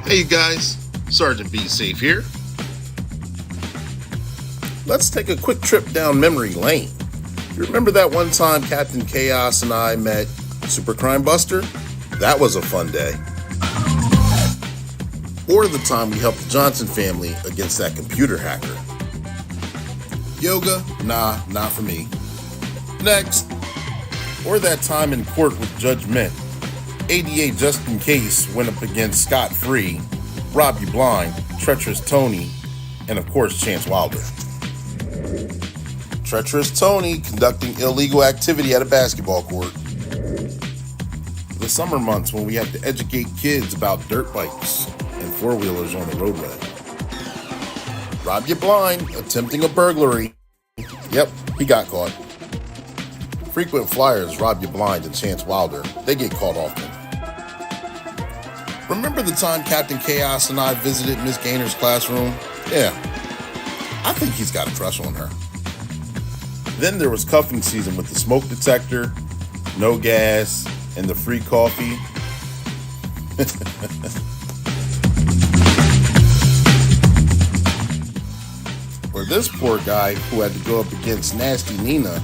Hey you guys, Sergeant Be Safe here. Let's take a quick trip down memory lane. You remember that one time Captain Chaos and I met Super Crime Buster? That was a fun day. Or the time we helped the Johnson family against that computer hacker. Yoga? Nah, not for me. Next. Or that time in court with Judge Mint. ADA Just In Case went up against Scott Free, Rob You Blind, Treacherous Tony, and of course Chance Wilder. Treacherous Tony conducting illegal activity at a basketball court. The summer months when we had to educate kids about dirt bikes and four-wheelers on the roadway. Rob You Blind attempting a burglary. Yep, he got caught. Frequent flyers Rob You Blind and Chance Wilder, they get caught often. Remember the time Captain Chaos and I visited Miss Gaynor's classroom? Yeah, I think he's got a crush on her. Then there was cuffing season with the smoke detector, no gas, and the free coffee. Or this poor guy who had to go up against Nasty Nina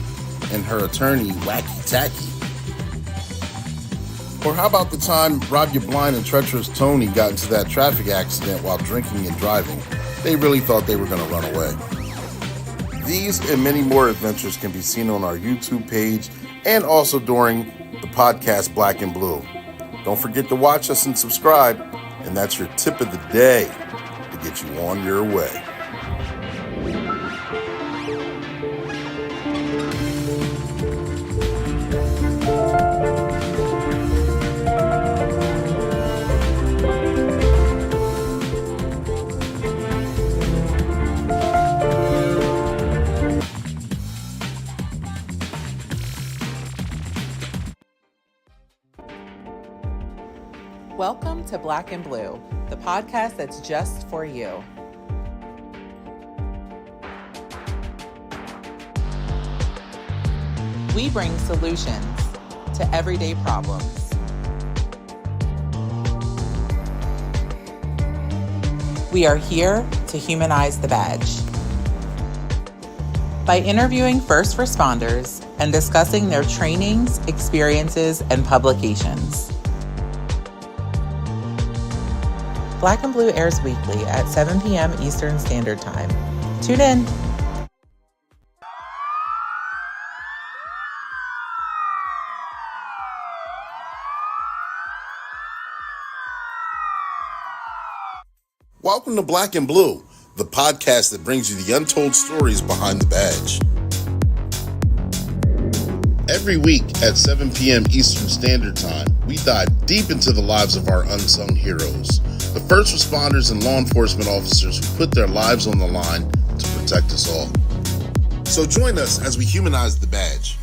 and her attorney, Wacky Tacky. Or how about the time Rob You Blind and Treacherous Tony got into that traffic accident while drinking and driving? They really thought they were going to run away. These and many more adventures can be seen on our YouTube page and also during the podcast Black and Blue. Don't forget to watch us and subscribe, and that's your tip of the day to get you on your way. Welcome to Black and Blue, the podcast that's just for you. We bring solutions to everyday problems. We are here to humanize the badge. By interviewing first responders and discussing their trainings, experiences, and publications. Black and Blue airs weekly at 7 p.m. Eastern Standard Time. Tune in. Welcome to Black and Blue, the podcast that brings you the untold stories behind the badge. Every week at 7 p.m. Eastern Standard Time, we dive deep into the lives of our unsung heroes, the first responders and law enforcement officers who put their lives on the line to protect us all. So join us as we humanize the badge.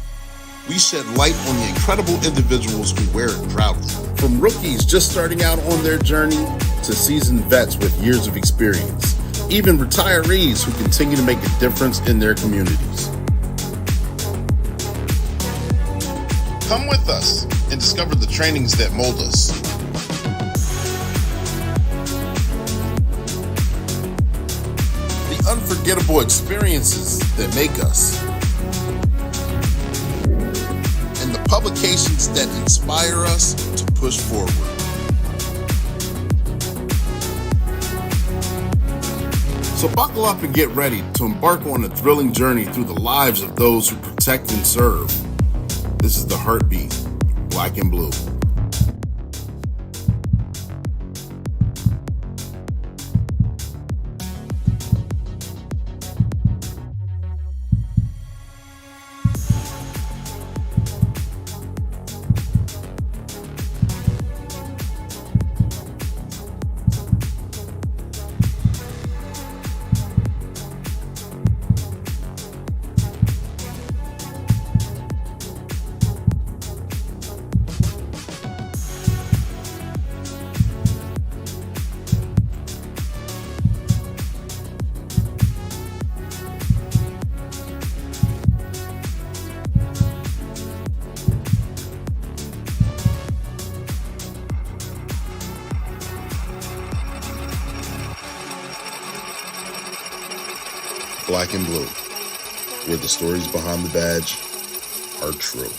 We shed light on the incredible individuals who wear it proudly. From rookies just starting out on their journey to seasoned vets with years of experience, even retirees who continue to make a difference in their communities. Come with us and discover the trainings that mold us. The unforgettable experiences that make us. And the publications that inspire us to push forward. So buckle up and get ready to embark on a thrilling journey through the lives of those who protect and serve. This is the Heartbeat, Black and Blue. Black and Blue, where the stories behind the badge are true.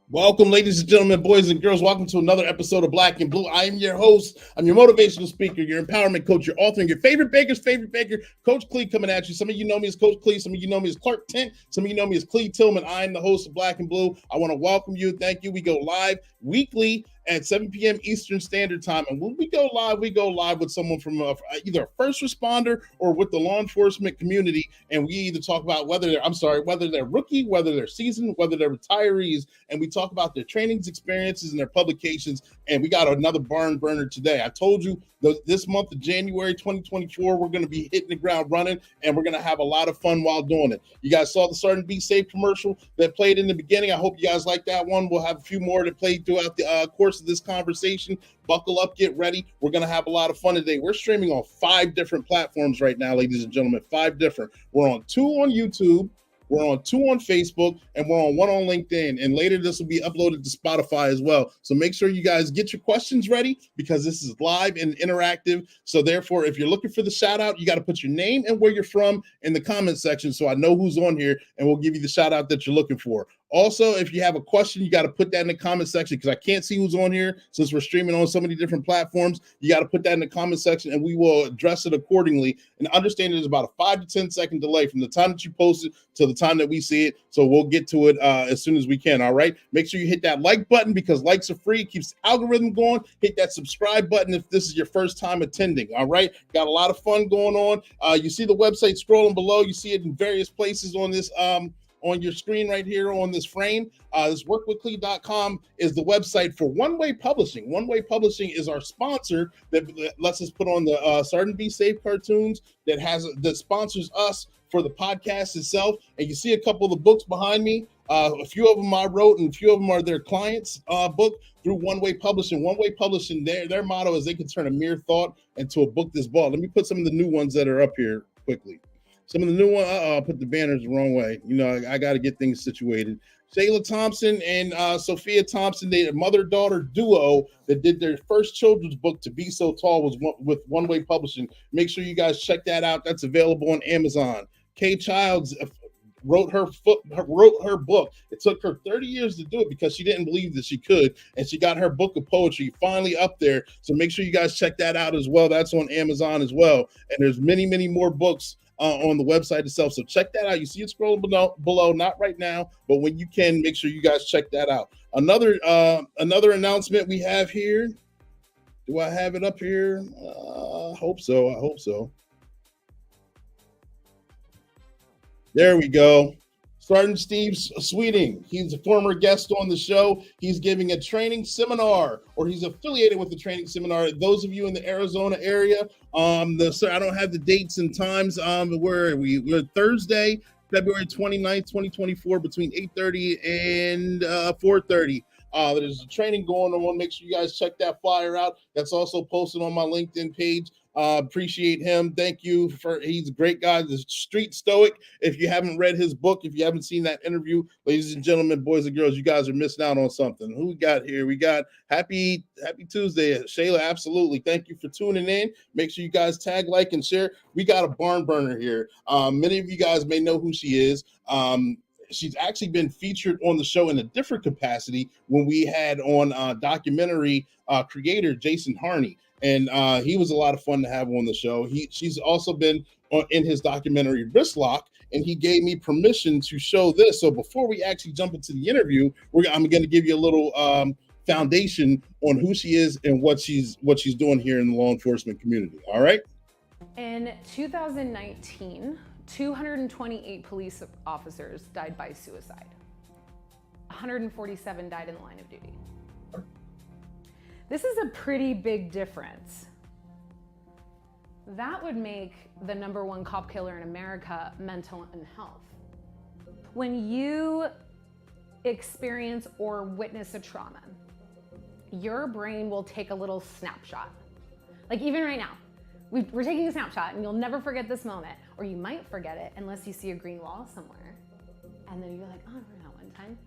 Welcome, ladies and gentlemen, boys and girls. Welcome to another episode of Black and Blue. I am your host. I'm your motivational speaker, your empowerment coach, your author, and your favorite baker's favorite baker, Coach Clee, coming at you. Some of you know me as Coach Clee. Some of you know me as Clark Tent. Some of you know me as Clee Tillman. I am the host of Black and Blue. I want to welcome you. Thank you. We go live weekly at 7 p.m. Eastern Standard Time. And when we go live with someone from either a first responder or with the law enforcement community. And we either talk about whether they're rookie, whether they're seasoned, whether they're retirees. And we talk about their trainings, experiences, and their publications. And we got another barn burner today. I told you this month of January 2024, we're going to be hitting the ground running, and we're going to have a lot of fun while doing it. You guys saw the Sergeant Be Safe commercial that played in the beginning. I hope you guys like that one. We'll have a few more to play throughout the course of this conversation. Buckle up, get ready. We're going to have a lot of fun today. We're streaming on 5 different platforms right now, ladies and gentlemen, 5 different. We're on 2 on YouTube. We're on 2 on Facebook, and we're on 1 on LinkedIn. And later, this will be uploaded to Spotify as well. So make sure you guys get your questions ready, because this is live and interactive. So therefore, if you're looking for the shout out, you got to put your name and where you're from in the comment section, so I know who's on here, and we'll give you the shout out that you're looking for. Also, if you have a question, you got to put that in the comment section, because I can't see who's on here since we're streaming on so many different platforms. You got to put that in the comment section, and we will address it accordingly. And understand there's about a 5 to 10 second delay from the time that you post it to the time that we see it. So we'll get to it as soon as we can. All right. Make sure you hit that like button, because likes are free. It keeps the algorithm going. Hit that subscribe button if this is your first time attending. All right. Got a lot of fun going on. You see the website scrolling below. You see it in various places on this on your screen right here on this frame. This workwithclee.com is the website for One Way Publishing. One Way Publishing is our sponsor that lets us put on the Sergeant Be Safe cartoons, that sponsors us for the podcast itself. And you see a couple of the books behind me. A few of them I wrote, and a few of them are their clients' book through One Way Publishing. One Way Publishing, their motto is they can turn a mere thought into a book this ball. Let me put some of the new ones that are up here quickly. Some of the new ones, I put the banners the wrong way. You know, I got to get things situated. Shayla Thompson and Sophia Thompson, they a mother-daughter duo that did their first children's book, To Be So Tall, was with One Way Publishing. Make sure you guys check that out. That's available on Amazon. Kay Childs wrote her book. It took her 30 years to do it, because she didn't believe that she could, and she got her book of poetry finally up there. So make sure you guys check that out as well. That's on Amazon as well. And there's many more books on the website itself. So check that out. You see it scrolling below, not right now, but when you can, make sure you guys check that out. Another announcement we have here. Do I have it up here? I hope so. There we go. Sergeant Steve Sweeting. He's a former guest on the show. He's giving a training seminar, or he's affiliated with the training seminar. Those of you in the Arizona area, I don't have the dates and times. Where are we? We're Thursday, February 29th, 2024, between 8:30 and 4:30. There's a training going on. Make sure you guys check that flyer out. That's also posted on my LinkedIn page. Appreciate him. Thank you he's a great guy. The Street Stoic. If you haven't read his book, if you haven't seen that interview, ladies and gentlemen, boys and girls, you guys are missing out on something. Who we got here? We got Happy Tuesday. Shayla, absolutely. Thank you for tuning in. Make sure you guys tag, like, and share. We got a barn burner here. Many of you guys may know who she is. She's actually been featured on the show in a different capacity when we had on documentary creator Jason Harney. And he was a lot of fun to have on the show. She's also been in his documentary Wristlock, and he gave me permission to show this. So before we actually jump into the interview, I'm going to give you a little foundation on who she is and what she's doing here in the law enforcement community. All right. In 2019, 228 police officers died by suicide. 147 died in the line of duty. This is a pretty big difference. That would make the #1 cop killer in America mental health. When you experience or witness a trauma, your brain will take a little snapshot. Like even right now, we're taking a snapshot and you'll never forget this moment, or you might forget it unless you see a green wall somewhere. And then you're like, oh, I remember that one time.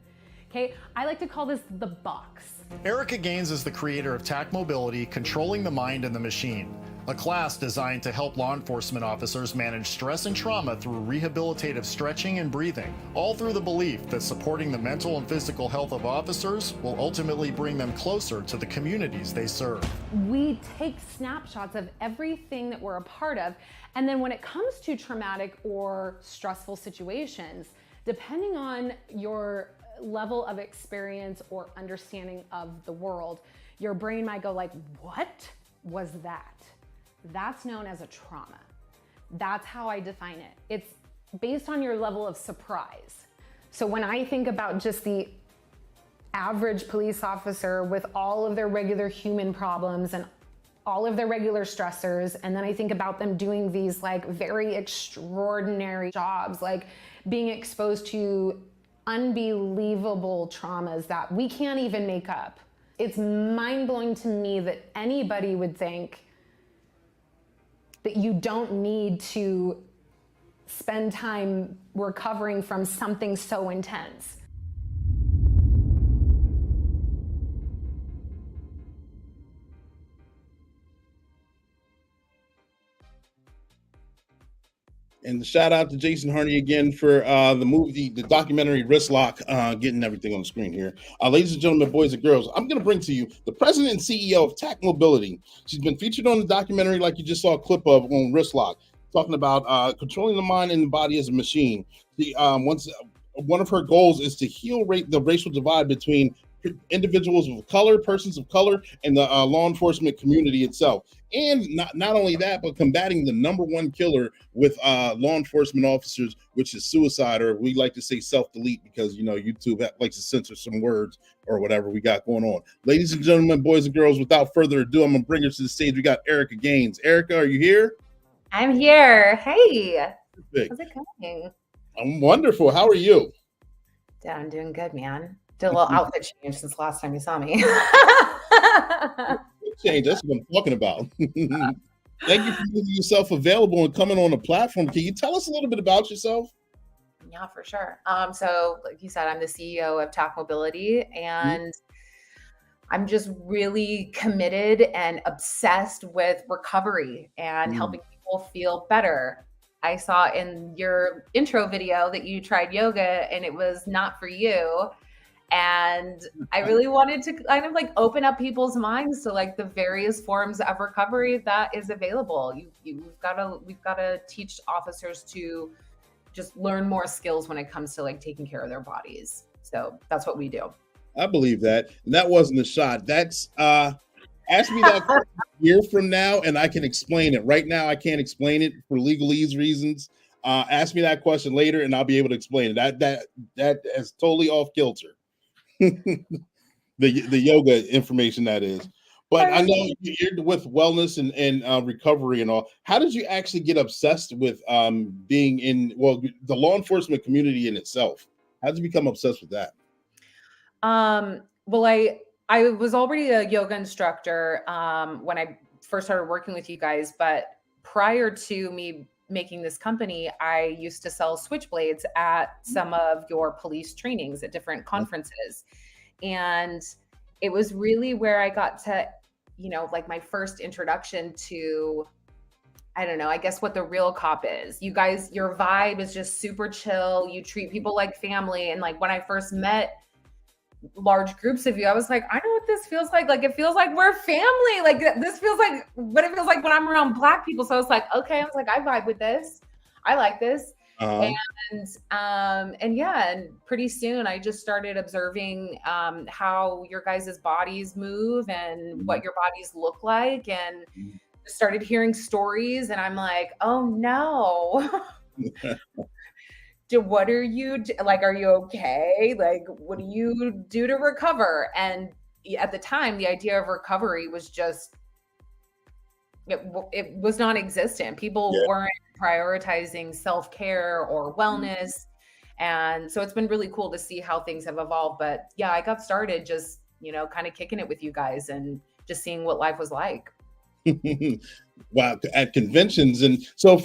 Okay, I like to call this the box. Erica Gaines is the creator of Tacmobility, Controlling the Mind and the Machine. a class designed to help law enforcement officers manage stress and trauma through rehabilitative stretching and breathing, all through the belief that supporting the mental and physical health of officers will ultimately bring them closer to the communities they serve. We take snapshots of everything that we're a part of, and then when it comes to traumatic or stressful situations, depending on your level of experience or understanding of the world, your brain might go like, what was that? That's known as a trauma. That's how I define it. It's based on your level of surprise. So when I think about just the average police officer with all of their regular human problems and all of their regular stressors, and then I think about them doing these like very extraordinary jobs, like being exposed to unbelievable traumas that we can't even make up. It's mind-blowing to me that anybody would think that you don't need to spend time recovering from something so intense. And shout out to Jason Harney again for the documentary Wrist Lock, getting everything on the screen here. Ladies and gentlemen, boys and girls, I'm going to bring to you the president and CEO of Tacmobility. She's been featured on the documentary, like you just saw a clip of, on Wrist Lock, talking about controlling the mind and the body as a machine. One of her goals is to heal the racial divide between individuals of color, persons of color, and the law enforcement community itself. And not only that, but combating the number one killer with law enforcement officers, which is suicide, or we like to say self-delete because, you know, YouTube likes to censor some words or whatever we got going on. Ladies and gentlemen, boys and girls, without further ado, I'm going to bring her to the stage. We got Erica Gaines. Erica, are you here? I'm here. Hey. Perfect. How's it going? I'm wonderful. How are you? Yeah, I'm doing good, man. Did a little outfit change since the last time you saw me. Change. That's what I'm talking about. Thank you for making yourself available and coming on the platform. Can you tell us a little bit about yourself? Yeah, for sure. So like you said, I'm the CEO of Tacmobility, and I'm just really committed and obsessed with recovery and helping people feel better. I saw in your intro video that you tried yoga and it was not for you. And I really wanted to kind of like open up people's minds to like the various forms of recovery that is available. We've got to teach officers to just learn more skills when it comes to like taking care of their bodies. So that's what we do. I believe that. And that wasn't a shot. That's ask me that a year from now and I can explain it. Right now I can't explain it for legalese reasons. Ask me that question later and I'll be able to explain it. That is totally off kilter. the yoga information, that is. But I know you're with wellness and recovery and all. How did you actually get obsessed with being in the law enforcement community in itself? How did you become obsessed with that? Well, I was already a yoga instructor when I first started working with you guys, but prior to me making this company, I used to sell switchblades at some of your police trainings at different conferences. And it was really where I got to, you know, like my first introduction to, I don't know, I guess what the real cop is. You guys, your vibe is just super chill. You treat people like family. And like when I first met large groups of you, I was like, I know what this feels like. Like, it feels like we're family. Like this feels like what it feels like when I'm around Black people. So I was like, okay, I was like, I vibe with this. I like this. And yeah, and pretty soon I just started observing how your guys' bodies move and what your bodies look like, and started hearing stories, and I'm like, oh no. What are you like? Are you okay? Like, what do you do to recover? And at the time, the idea of recovery was just, it was non-existent. People weren't prioritizing self-care or wellness. And so it's been really cool to see how things have evolved. But yeah, I got started just, you know, kind of kicking it with you guys and just seeing what life was like. Wow, at conventions. And so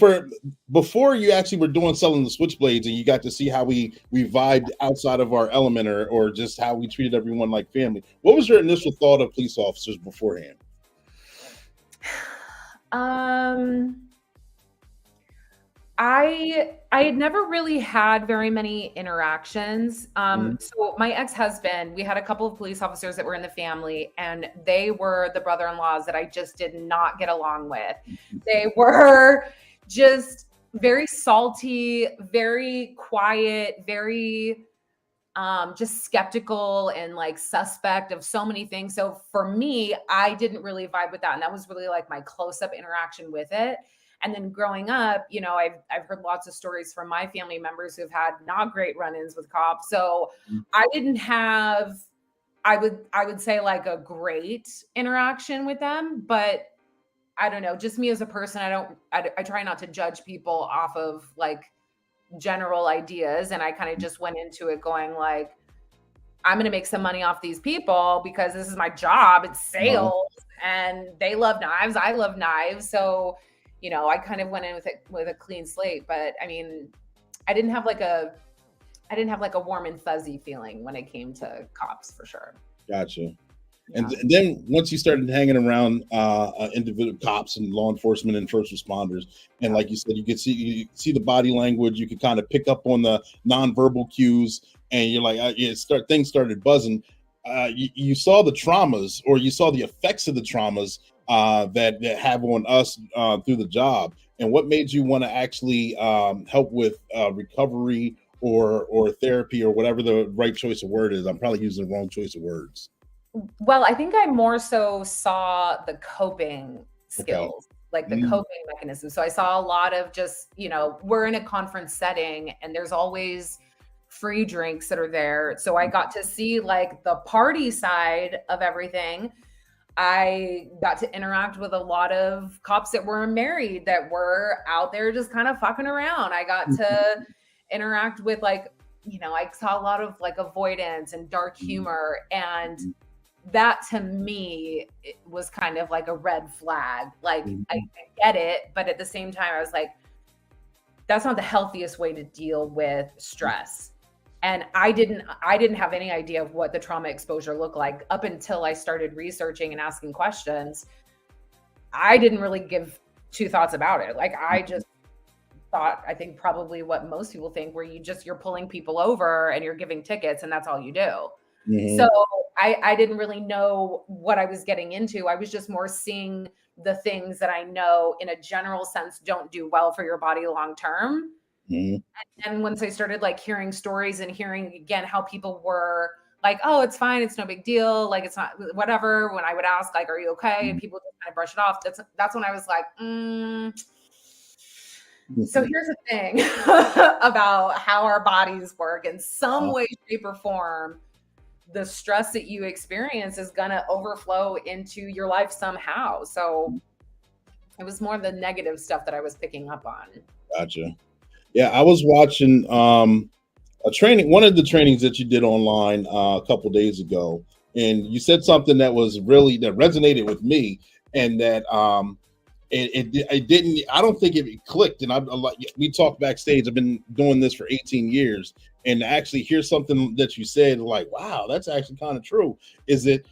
before you actually were selling the switchblades and you got to see how we vibed outside of our element, or just how we treated everyone like family, what was your initial thought of police officers beforehand? I had never really had very many interactions. So my ex-husband, we had a couple of police officers that were in the family, and they were the brother-in-laws that I just did not get along with. They were just very salty, very quiet, very just skeptical and like suspect of so many things. So for me, I didn't really vibe with that. And that was really like my close-up interaction with it. And then growing up, you know, I've heard lots of stories from my family members who've had not great run-ins with cops. So I didn't have, I would say like a great interaction with them, but I don't know, just me as a person, I try not to judge people off of like general ideas. And I kind of just went into it going like, I'm going to make some money off these people because this is my job. It's sales and they love knives. I love knives. So, you know, I kind of went in with a clean slate, but I mean, I didn't have like a warm and fuzzy feeling when it came to cops for sure. Gotcha. Yeah. And then once you started hanging around individual cops and law enforcement and first responders, and like you said, you see the body language, you could kind of pick up on the nonverbal cues, and you're like, things started buzzing. You saw the traumas, or you saw the effects of the traumas that have on us through the job. And what made you want to actually help with recovery or therapy or whatever the right choice of word is? I'm probably using the wrong choice of words. Well, I think I more so saw the coping skills, like the coping mechanism. So I saw a lot of just, you know, we're in a conference setting and there's always free drinks that are there. So I got to see like the party side of everything. I got to interact with a lot of cops that were married, that were out there just kind of fucking around. I got to interact with like, you know, I saw a lot of like avoidance and dark humor, and that to me it was kind of like a red flag. Like I get it, but at the same time I was like, that's not the healthiest way to deal with stress. And I didn't have any idea of what the trauma exposure looked like up until I started researching and asking questions. I didn't really give two thoughts about it. Like I just thought, I think probably what most people think, where you're pulling people over and you're giving tickets and that's all you do. So I didn't really know what I was getting into. I was just more seeing the things that I know in a general sense don't do well for your body long term. And once I started like hearing stories and hearing again how people were like, oh, it's fine, it's no big deal, like it's not whatever. When I would ask like, are you okay? And people just kind of brush it off. That's when I was like, So here's the thing about how our bodies work. In some way, shape, or form, the stress that you experience is going to overflow into your life somehow. So it was more the negative stuff that I was picking up on. Gotcha. Yeah, I was watching a training, one of the trainings that you did online a couple days ago, and you said something that resonated with me, and that it didn't. I don't think it clicked. And we talked backstage. I've been doing this for 18 years, and to actually hear something that you said, like, wow, that's actually kind of true. Is it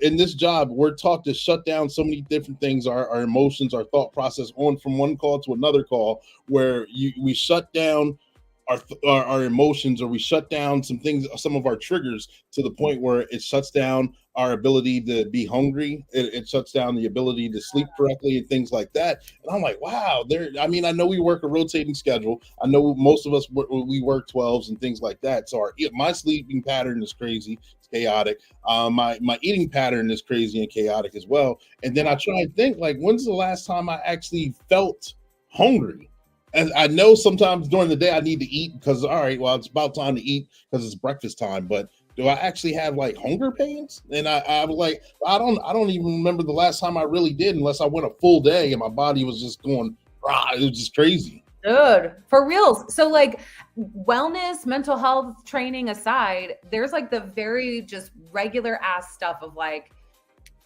in this job, we're taught to shut down so many different things, our emotions, our thought process, on from one call to another call, where we shut down our emotions, or we shut down some things, some of our triggers, to the point where it shuts down our ability to be hungry. It shuts down the ability to sleep correctly and things like that. And I'm like, wow, I know we work a rotating schedule. I know most of us, we work 12s and things like that. So my sleeping pattern is crazy. It's chaotic. My eating pattern is crazy and chaotic as well. And then I try and think, like, when's the last time I actually felt hungry? And I know sometimes during the day I need to eat because, all right, well, it's about time to eat because it's breakfast time. But do I actually have like hunger pains? And I'm like, I don't even remember the last time I really did, unless I went a full day and my body was just going, it was just crazy. Dude, for reals. So like wellness, mental health training aside, there's like the very just regular ass stuff of like,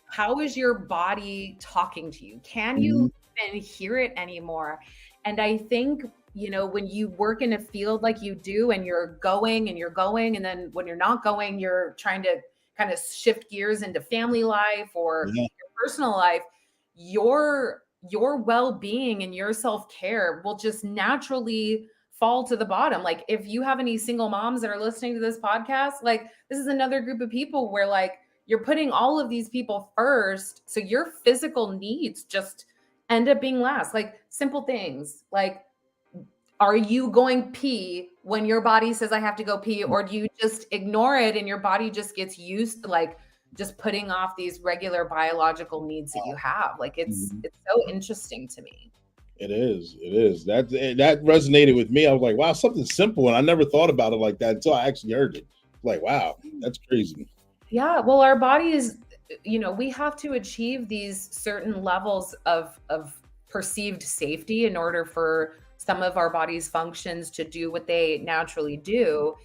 how is your body talking to you? Can you even hear it anymore? And I think, you know, when you work in a field like you do, and you're going, and then when you're not going, you're trying to kind of shift gears into family life or your personal life, your your well-being and your self-care will just naturally fall to the bottom. Like if you have any single moms that are listening to this podcast, like this is another group of people where like you're putting all of these people first. So your physical needs just end up being last. Like simple things like, are you going pee when your body says I have to go pee, or do you just ignore it and your body just gets used to like just putting off these regular biological needs that you have? Like it's so interesting to me. It is. It is. That resonated with me. I was like, wow, something simple. And I never thought about it like that until I actually heard it. Like, wow, that's crazy. Yeah. Well, our body is, we have to achieve these certain levels of perceived safety in order for some of our body's functions to do what they naturally do.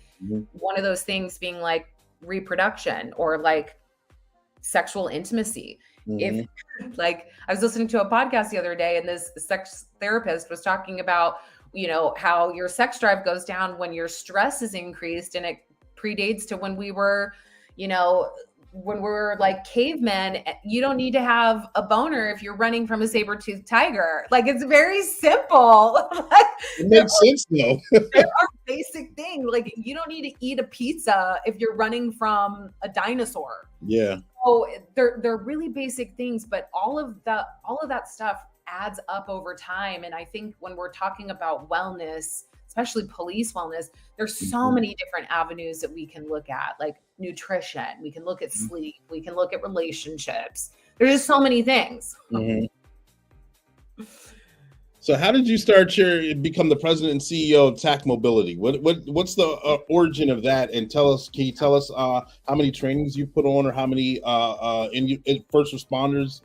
One of those things being like reproduction or like sexual intimacy. If like I was listening to a podcast the other day and this sex therapist was talking about, how your sex drive goes down when your stress is increased, and it predates to when we were, when we're like cavemen. You don't need to have a boner if you're running from a saber-toothed tiger. Like it's very simple. It makes sense though. There are basic things. Like you don't need to eat a pizza if you're running from a dinosaur. Yeah. So they're really basic things, but all of that stuff adds up over time. And I think when we're talking about wellness, especially police wellness, there's so many different avenues that we can look at, like nutrition. We can look at sleep. We can look at relationships. There's just so many things. So how did you become the president and CEO of Tacmobility? What's the origin of that? And can you tell us how many trainings you put on, or how many first responders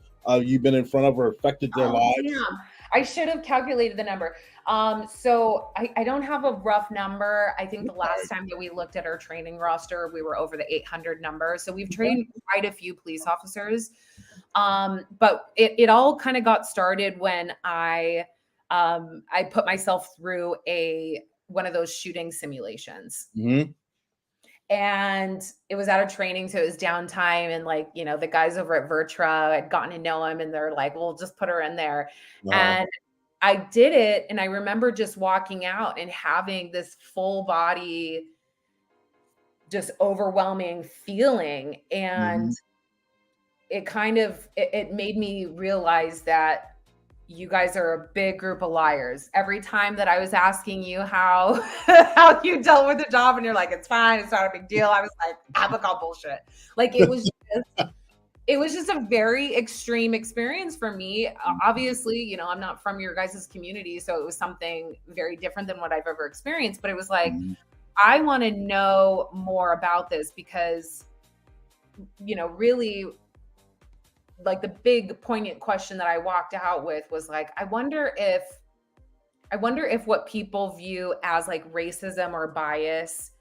you've been in front of or affected their lives? Yeah. I should have calculated the number. So I don't have a rough number. I think the last time that we looked at our training roster, we were over the 800 number. So we've trained quite a few police officers. But it all kind of got started when I put myself through one of those shooting simulations. And it was out of training, so it was downtime. And like, the guys over at Vertra had gotten to know him, and they're like, well, just put her in there. And I did it. And I remember just walking out and having this full body, just overwhelming feeling. And it kind of, it made me realize that you guys are a big group of liars. Every time that I was asking you how you dealt with the job, and you're like, it's fine, it's not a big deal, I was like, Abigail bullshit. Like it was just a very extreme experience for me. Obviously, I'm not from your guys' community, so it was something very different than what I've ever experienced. But it was like, I want to know more about this because, really, like the big poignant question that I walked out with was like, I wonder if what people view as like racism or bias.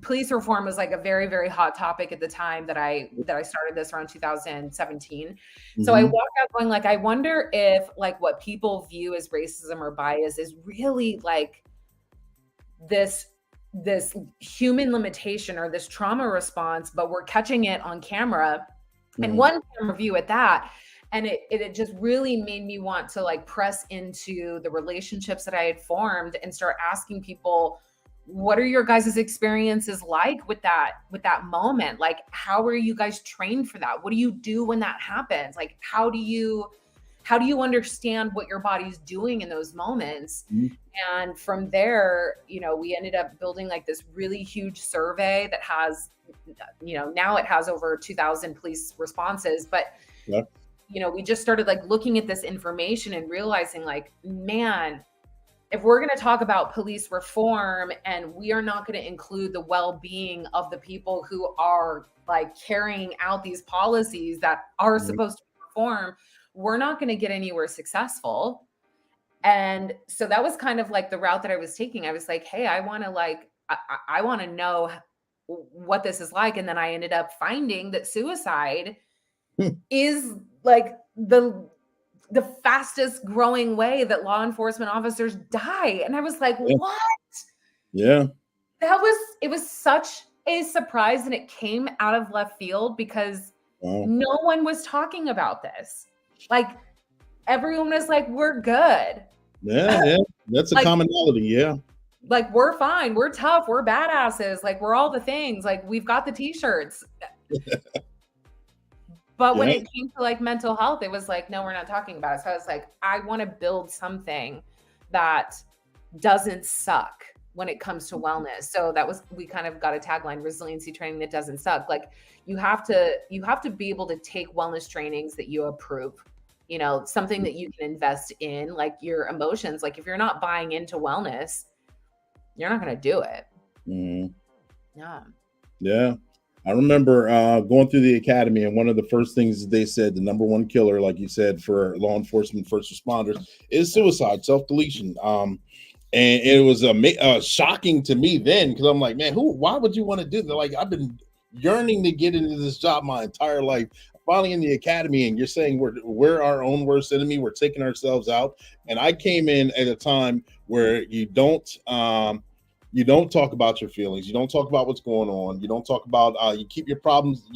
Police reform was like a very, very hot topic at the time that I started this around 2017. So I walked out going like, I wonder if like what people view as racism or bias is really like this human limitation or this trauma response, but we're catching it on camera. And one camera view at that. And it just really made me want to like press into the relationships that I had formed and start asking people, what are your guys' experiences like with that moment? Like, how are you guys trained for that? What do you do when that happens? Like, how do you understand what your body's doing in those moments? And from there, we ended up building like this really huge survey that has, now it has over 2,000 police responses, but we just started like looking at this information and realizing like, man, if we're going to talk about police reform and we are not going to include the well-being of the people who are like carrying out these policies that are supposed to perform, we're not going to get anywhere successful. And so that was kind of like the route that I was taking. I was like, hey, I want to know what this is like. And then I ended up finding that suicide is like the fastest growing way that law enforcement officers die. And I was like, what? Yeah. It was such a surprise, and it came out of left field because no one was talking about this. Like everyone was like, we're good. Yeah. That's a Like, commonality. Yeah. like, we're fine. We're tough. We're badasses. Like, we're all the things. Like, we've got the t-shirts. But when Yeah. it came to like mental health, it was like, no, we're not talking about it. So I was like, I want to build something that doesn't suck when it comes to wellness. So we kind of got a tagline, resiliency training that doesn't suck. Like you have to be able to take wellness trainings that you approve, something that you can invest in, like your emotions. Like if you're not buying into wellness, you're not going to do it. Mm-hmm. Yeah. Yeah. I remember going through the academy, and one of the first things they said, the number one killer, like you said, for law enforcement, first responders, is suicide, self-deletion. And it was shocking to me then, because I'm like, man, why would you want to do that? Like, I've been yearning to get into this job my entire life. Finally in the academy, and you're saying we're our own worst enemy. We're taking ourselves out. And I came in at a time where you don't talk about your feelings. You don't talk about what's going on. You don't talk about, you keep your problems,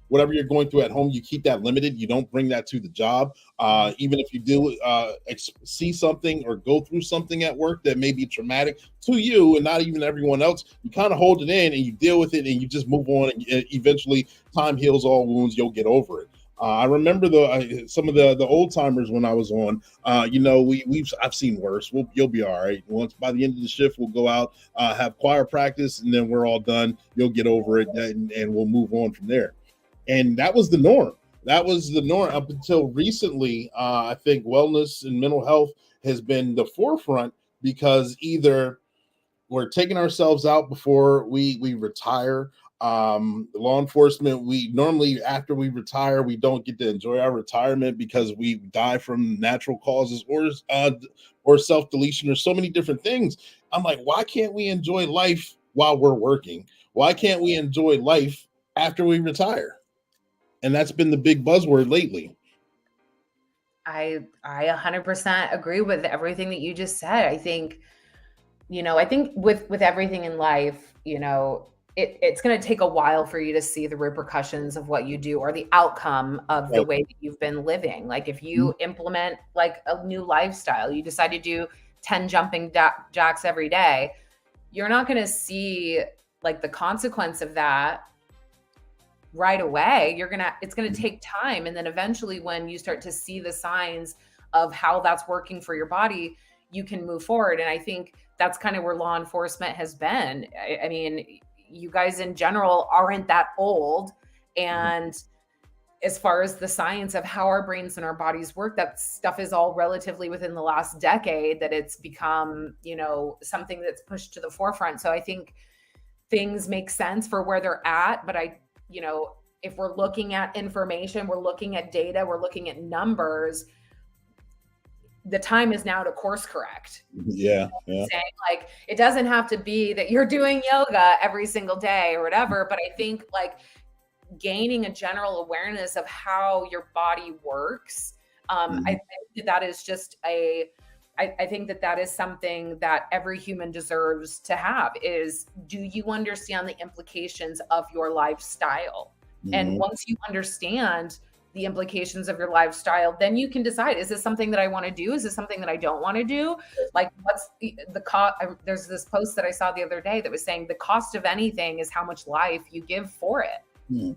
whatever you're going through at home, you keep that limited. You don't bring that to the job. Even if you do see something or go through something at work that may be traumatic to you and not even everyone else, you kind of hold it in and you deal with it and you just move on. And eventually time heals all wounds. You'll get over it. I remember some of the old timers when I was on. I've seen worse. You'll be all right. Once by the end of the shift, we'll go out, have choir practice, and then we're all done. You'll get over it, and we'll move on from there. And that was the norm. That was the norm up until recently. I think wellness and mental health has been the forefront because either we're taking ourselves out before we retire. Law enforcement, we normally after we retire, we don't get to enjoy our retirement because we die from natural causes or self-deletion or so many different things. I'm like, why can't we enjoy life while we're working? Why can't we enjoy life after we retire? And that's been the big buzzword lately. I 100% agree with everything that you just said. I think with everything in life, it's going to take a while for you to see the repercussions of what you do or the outcome of the way that you've been living. Like if you implement like a new lifestyle, you decide to do 10 jumping jacks every day, you're not going to see like the consequence of that right away. It's going to take time. And then eventually when you start to see the signs of how that's working for your body, you can move forward. And I think that's kind of where law enforcement has been. I mean, you guys in general aren't that old. And as far as the science of how our brains and our bodies work, that stuff is all relatively within the last decade that it's become, something that's pushed to the forefront. So I think things make sense for where they're at. But if we're looking at information, we're looking at data, we're looking at numbers, the time is now to course correct. Yeah. Saying like, it doesn't have to be that you're doing yoga every single day or whatever, but I think like gaining a general awareness of how your body works. I think that is just I think that is something that every human deserves to have is, do you understand the implications of your lifestyle? And once you understand the implications of your lifestyle, then you can decide, is this something that I want to do? Is this something that I don't want to do? Like what's the cost? There's this post that I saw the other day that was saying the cost of anything is how much life you give for it.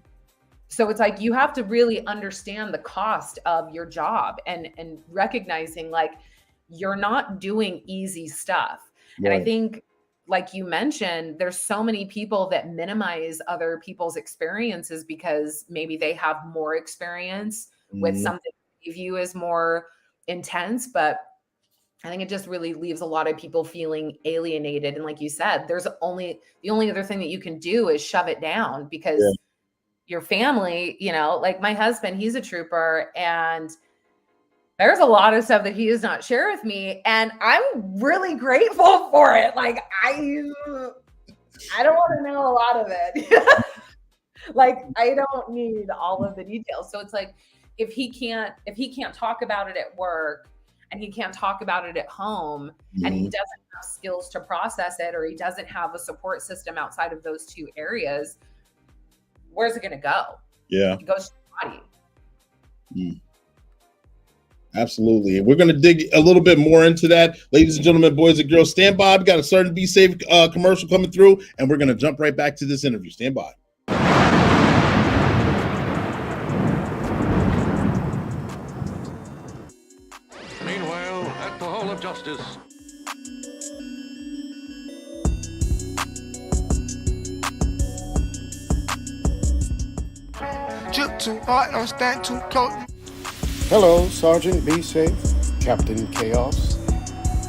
So it's like, you have to really understand the cost of your job and recognizing like, you're not doing easy stuff. Right. And I think, like you mentioned, there's so many people that minimize other people's experiences because maybe they have more experience with something they view as more intense. But I think it just really leaves a lot of people feeling alienated. And like you said, the only other thing that you can do is shove it down because your family, like my husband, he's a trooper, and there's a lot of stuff that he does not share with me. And I'm really grateful for it. Like, I don't want to know a lot of it. Like, I don't need all of the details. So it's like, if he can't talk about it at work and he can't talk about it at home and he doesn't have skills to process it, or he doesn't have a support system outside of those two areas, where's it going to go? Yeah. It goes to the body. Absolutely. And we're going to dig a little bit more into that. Ladies and gentlemen, boys and girls, stand by. We've got a Certain Be Safe commercial coming through, and we're going to jump right back to this interview. Stand by. Meanwhile, at the Hall of Justice. Jump too hard, don't stand too close. Hello, Sergeant Be Safe, Captain Chaos.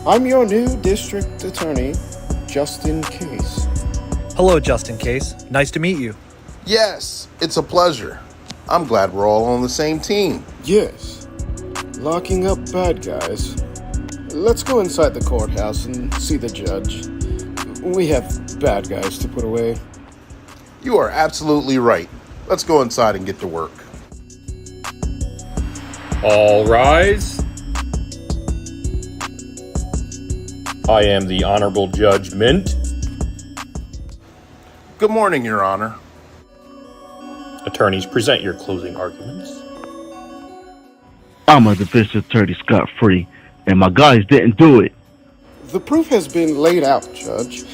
I'm your new district attorney, Justin Case. Hello, Justin Case. Nice to meet you. Yes, it's a pleasure. I'm glad we're all on the same team. Yes, locking up bad guys. Let's go inside the courthouse and see the judge. We have bad guys to put away. You are absolutely right. Let's go inside and get to work. All rise. I am the Honorable Judge Mint. Good morning, Your Honor. Attorneys, present your closing arguments. I'm a defense attorney scot-free, and my guys didn't do it. The proof has been laid out, Judge.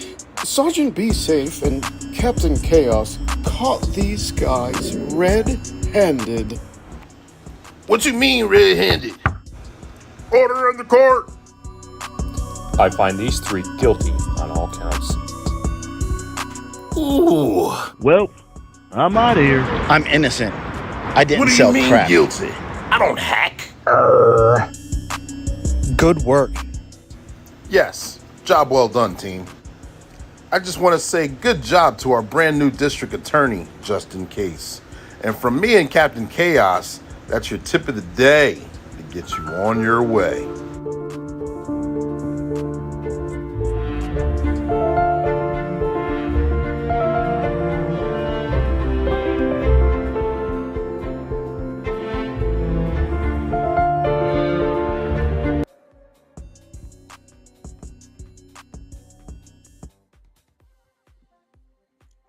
Sergeant Be Safe and Captain Chaos caught these guys red-handed. What you mean red-handed? Order in the court. I find these three guilty on all counts. Ooh. Well, I'm out of here. I'm innocent. I didn't What do sell you mean crap. guilty? I don't hack. Good work. Yes, job well done, team. I just want to say good job to our brand new district attorney, Justin Case. And from me and Captain Chaos, that's your tip of the day to get you on your way.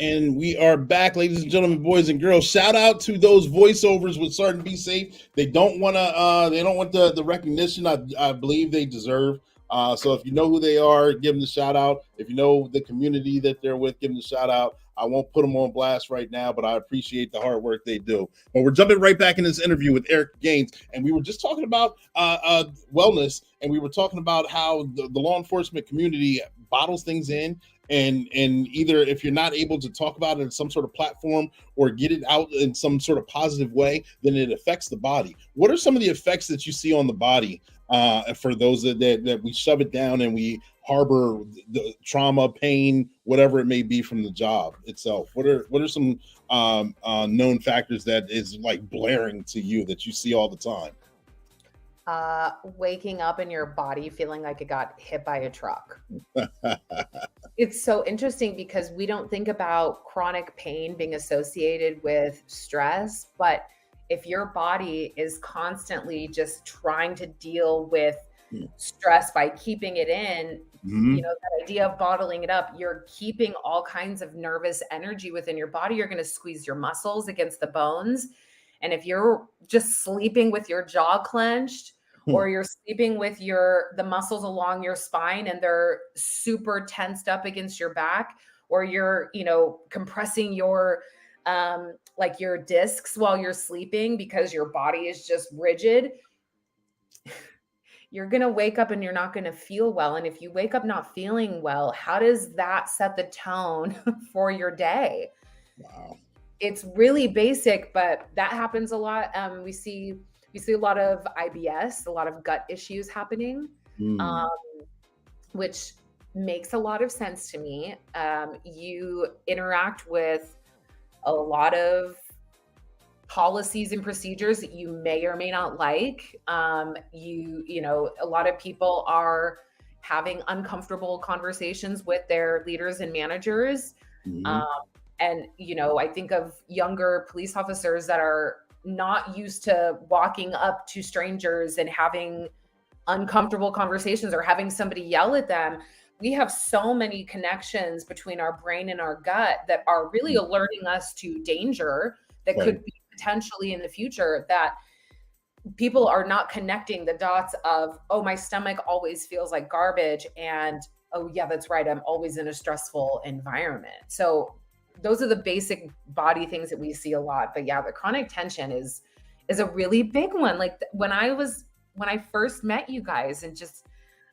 And we are back, ladies and gentlemen, boys and girls. Shout out to those voiceovers with Sergeant Be Safe. They don't want the recognition I believe they deserve. So if you know who they are, give them the shout out. If you know the community that they're with, give them the shout out. I won't put them on blast right now, but I appreciate the hard work they do. But we're jumping right back in this interview with Eric Gaines, and we were just talking about wellness, and we were talking about how the law enforcement community bottles things in. And either if you're not able to talk about it in some sort of platform or get it out in some sort of positive way, then it affects the body. What are some of the effects that you see on the body for those that we shove it down and we harbor the trauma, pain, whatever it may be from the job itself? What are some known factors that is like blaring to you that you see all the time? Waking up in your body feeling like it got hit by a truck. It's so interesting because we don't think about chronic pain being associated with stress, but if your body is constantly just trying to deal with stress by keeping it in, you know, that idea of bottling it up, you're keeping all kinds of nervous energy within your body. You're going to squeeze your muscles against the bones. And if you're just sleeping with your jaw clenched, or you're sleeping with the muscles along your spine and they're super tensed up against your back, or you're, compressing your like your discs while you're sleeping because your body is just rigid, you're going to wake up and you're not going to feel well. And if you wake up not feeling well, how does that set the tone for your day? Wow. It's really basic, but that happens a lot. We see a lot of IBS, a lot of gut issues happening, which makes a lot of sense to me. You interact with a lot of policies and procedures that you may or may not like. A lot of people are having uncomfortable conversations with their leaders and managers. And, I think of younger police officers that are not used to walking up to strangers and having uncomfortable conversations or having somebody yell at them. We have so many connections between our brain and our gut that are really alerting us to danger that could be potentially in the future, that people are not connecting the dots of, oh, my stomach always feels like garbage, and oh yeah, that's right, I'm always in a stressful environment. So those are the basic body things that we see a lot. But yeah, the chronic tension is a really big one. Like when I first met you guys and just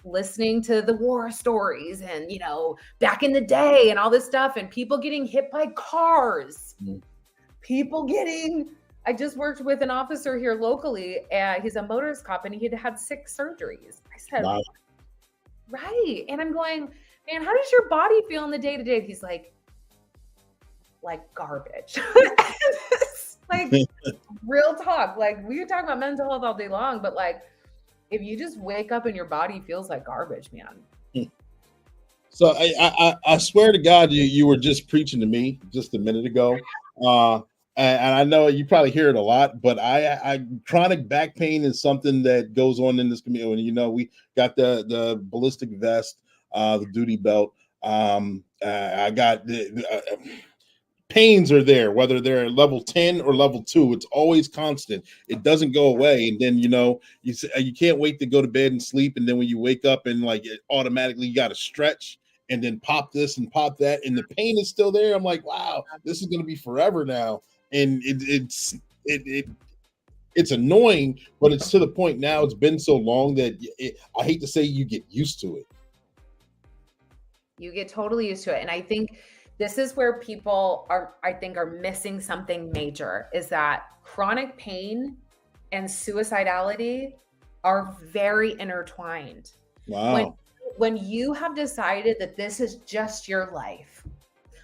listening to the war stories and, you know, back in the day and all this stuff, and people getting hit by cars, people getting, I just worked with an officer here locally, and he's a motorist cop, and he had 6 surgeries. I said, Wow. right. And I'm going, man, how does your body feel in the day to day? He's like garbage. Like real talk. Like we could talk about mental health all day long, but like if you just wake up and your body feels like garbage, man. So I swear to God, you were just preaching to me just a minute ago. And I know you probably hear it a lot, but I chronic back pain is something that goes on in this community. You know, we got the ballistic vest, the duty belt. I got the pains are there, whether they're level 10 or level 2. It's always constant. It doesn't go away. And then, you know, you can't wait to go to bed and sleep. And then when you wake up and like it automatically you got to stretch and then pop this and pop that. And the pain is still there. I'm like, wow, this is going to be forever now. And it's annoying, but it's to the point now. It's been so long that I hate to say you get used to it. You get totally used to it. And I think this is where people are missing something major, is that chronic pain and suicidality are very intertwined. Wow. When you have decided that this is just your life,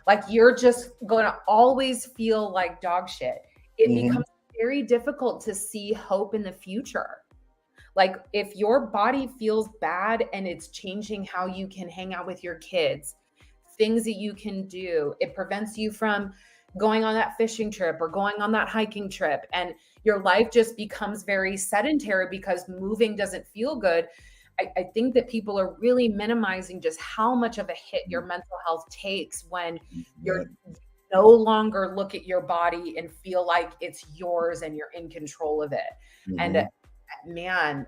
like you're just going to always feel like dog shit, it becomes very difficult to see hope in the future. Like if your body feels bad and it's changing how you can hang out with your kids, things that you can do, it prevents you from going on that fishing trip or going on that hiking trip, and your life just becomes very sedentary because moving doesn't feel good. I think that people are really minimizing just how much of a hit your mental health takes when you're no longer look at your body and feel like it's yours and you're in control of it. And man,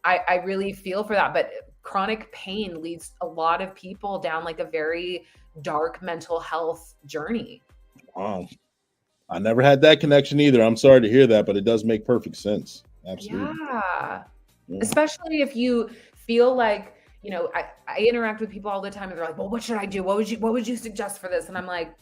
I really feel for that. But chronic pain leads a lot of people down like a very dark mental health journey. Wow. I never had that connection either. I'm sorry to hear that, but it does make perfect sense. Absolutely. Yeah. Especially if you feel like, you know, I interact with people all the time and they're like, well, what should I do? What would you suggest for this? And I'm like,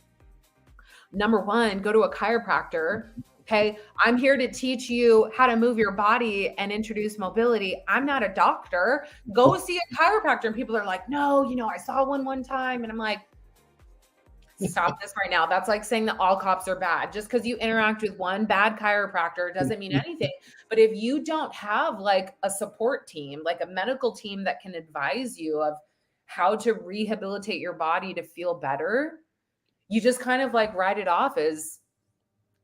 number one, go to a chiropractor. Okay. I'm here to teach you how to move your body and introduce mobility. I'm not a doctor. Go see a chiropractor. And people are like, no, you know, I saw one time. And I'm like, stop this right now. That's like saying that all cops are bad. Just because you interact with one bad chiropractor doesn't mean anything. But if you don't have like a support team, like a medical team that can advise you of how to rehabilitate your body to feel better, you just kind of like write it off as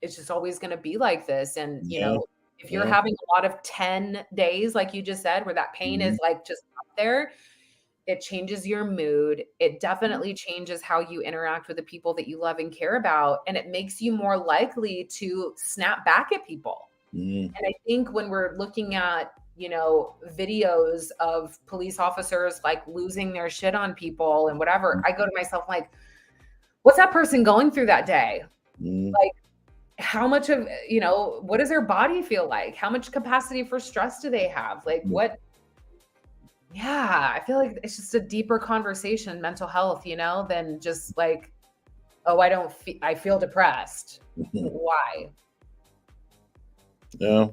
it's just always going to be like this. And, you know, if you're having a lot of 10 days, like you just said, where that pain is like just up there, it changes your mood. It definitely changes how you interact with the people that you love and care about. And it makes you more likely to snap back at people. And I think when we're looking at, you know, videos of police officers like losing their shit on people and whatever, I go to myself like, what's that person going through that day? Like, how much of, you know, what does their body feel like? How much capacity for stress do they have? Like what? Yeah, I feel like it's just a deeper conversation, mental health, you know, than just like, oh, I feel depressed. Why? Yeah.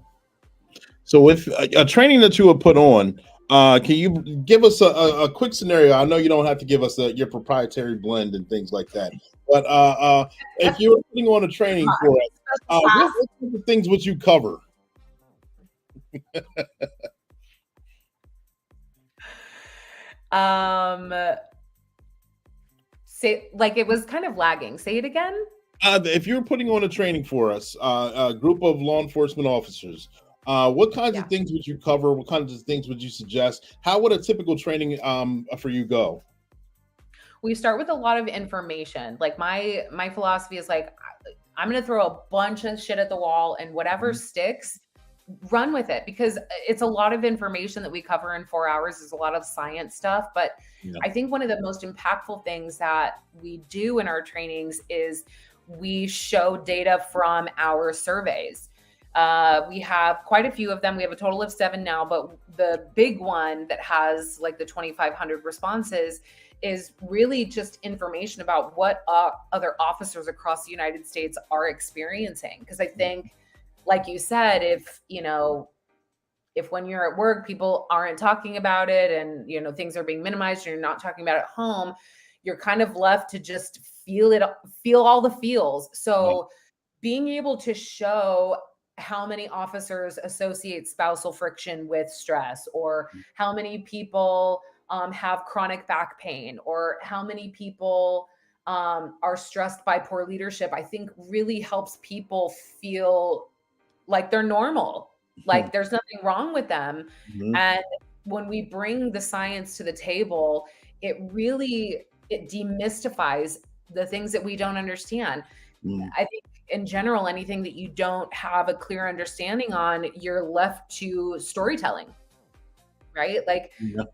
So with a training that you would put on, can you give us a quick scenario? I know you don't have to give us your proprietary blend and things like that, but if you were putting on a training for it, what type of things would you cover? Say, like, it was kind of lagging. Say it again. If you're putting on a training for us, a group of law enforcement officers, what kinds of things would you cover? What kinds of things would you suggest? How would a typical training for you go? We start with a lot of information. Like my philosophy is like, I'm going to throw a bunch of shit at the wall, and whatever sticks, run with it, because it's a lot of information that we cover in 4 hours. There's a lot of science stuff, but I think one of the most impactful things that we do in our trainings is we show data from our surveys. We have quite a few of them. We have a total of 7 now, but the big one that has like the 2,500 responses is really just information about what other officers across the United States are experiencing. Because I think, like you said, if when you're at work, people aren't talking about it, and things are being minimized, and you're not talking about it at home, you're kind of left to just feel all the feels. So being able to show how many officers associate spousal friction with stress, or how many people have chronic back pain, or how many people are stressed by poor leadership, I think really helps people feel like they're normal, like there's nothing wrong with them. And when we bring the science to the table, it demystifies the things that we don't understand. I think in general, anything that you don't have a clear understanding on, you're left to storytelling, right? Like,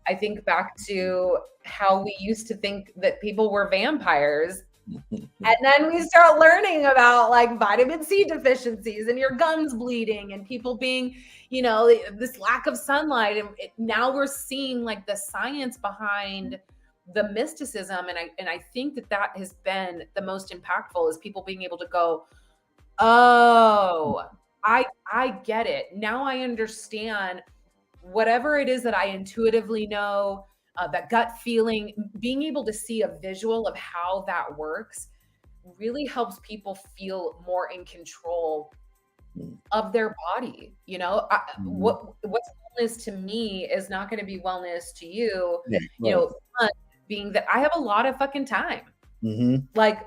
I think back to how we used to think that people were vampires. And then we start learning about like vitamin C deficiencies and your gums bleeding and people being, this lack of sunlight. And now we're seeing like the science behind the mysticism. And I think that has been the most impactful, is people being able to go, oh, I get it. Now I understand whatever it is that I intuitively know, that gut feeling, being able to see a visual of how that works really helps people feel more in control of their body. What's wellness to me is not going to be wellness to you. Fun being that I have a lot of fucking time. Like,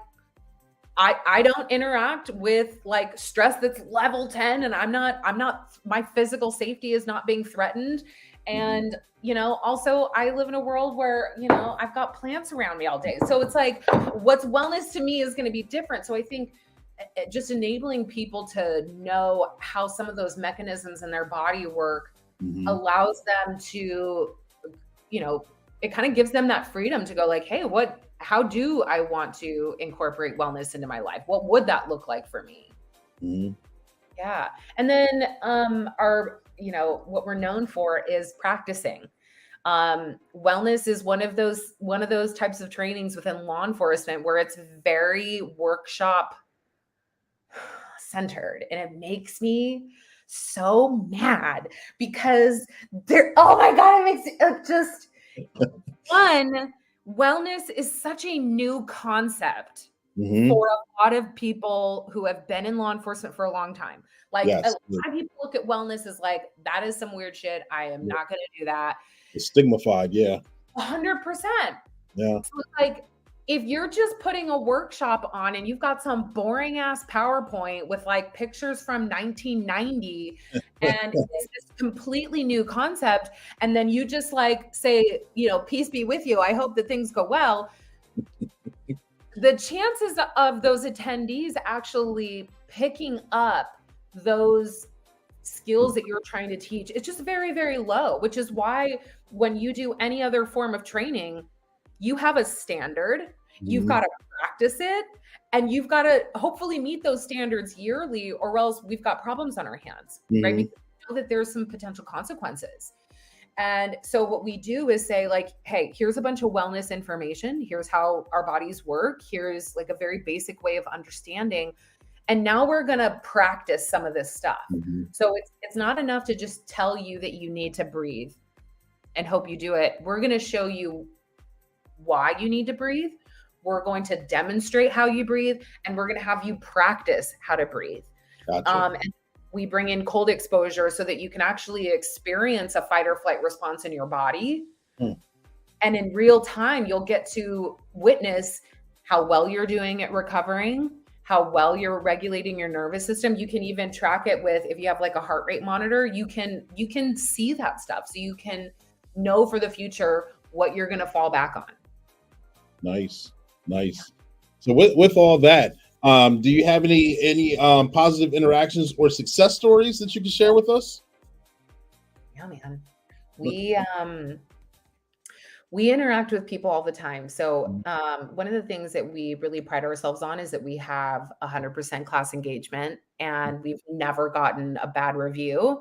I don't interact with like stress that's level 10, and I'm not, my physical safety is not being threatened. And, also I live in a world where, I've got plants around me all day. So it's like, what's wellness to me is going to be different. So I think just enabling people to know how some of those mechanisms in their body work allows them to, it kind of gives them that freedom to go like, hey, how do I want to incorporate wellness into my life? What would that look like for me? Yeah. And then what we're known for is practicing. Wellness is one of those types of trainings within law enforcement where it's very workshop centered, and it makes me so mad because oh my God, it makes it just fun. Wellness is such a new concept for a lot of people who have been in law enforcement for a long time. Like a lot of people look at wellness as like, that is some weird shit. I am not going to do that. It's stigmatized. 100%. Yeah. So it's like, if you're just putting a workshop on and you've got some boring ass PowerPoint with like pictures from 1990 and it's this completely new concept, and then you just like say, peace be with you, I hope that things go well. The chances of those attendees actually picking up those skills that you're trying to teach, it's just very, very low, which is why when you do any other form of training, you have a standard, you've got to practice it, and you've got to hopefully meet those standards yearly, or else we've got problems on our hands, right? Because we know that there's some potential consequences. And so what we do is say like, hey, here's a bunch of wellness information. Here's how our bodies work. Here's like a very basic way of understanding. And now we're going to practice some of this stuff. So it's not enough to just tell you that you need to breathe and hope you do it. We're going to show you why you need to breathe. We're going to demonstrate how you breathe, and we're going to have you practice how to breathe. Gotcha. And we bring in cold exposure so that you can actually experience a fight or flight response in your body. And in real time, you'll get to witness how well you're doing at recovering, how well you're regulating your nervous system. You can even track it with, if you have like a heart rate monitor, you can see that stuff. So you can know for the future what you're going to fall back on. Nice. So with all that, Do you have any positive interactions or success stories that you can share with us? Yeah, man. We interact with people all the time. So one of the things that we really pride ourselves on is that we have 100% class engagement, and we've never gotten a bad review.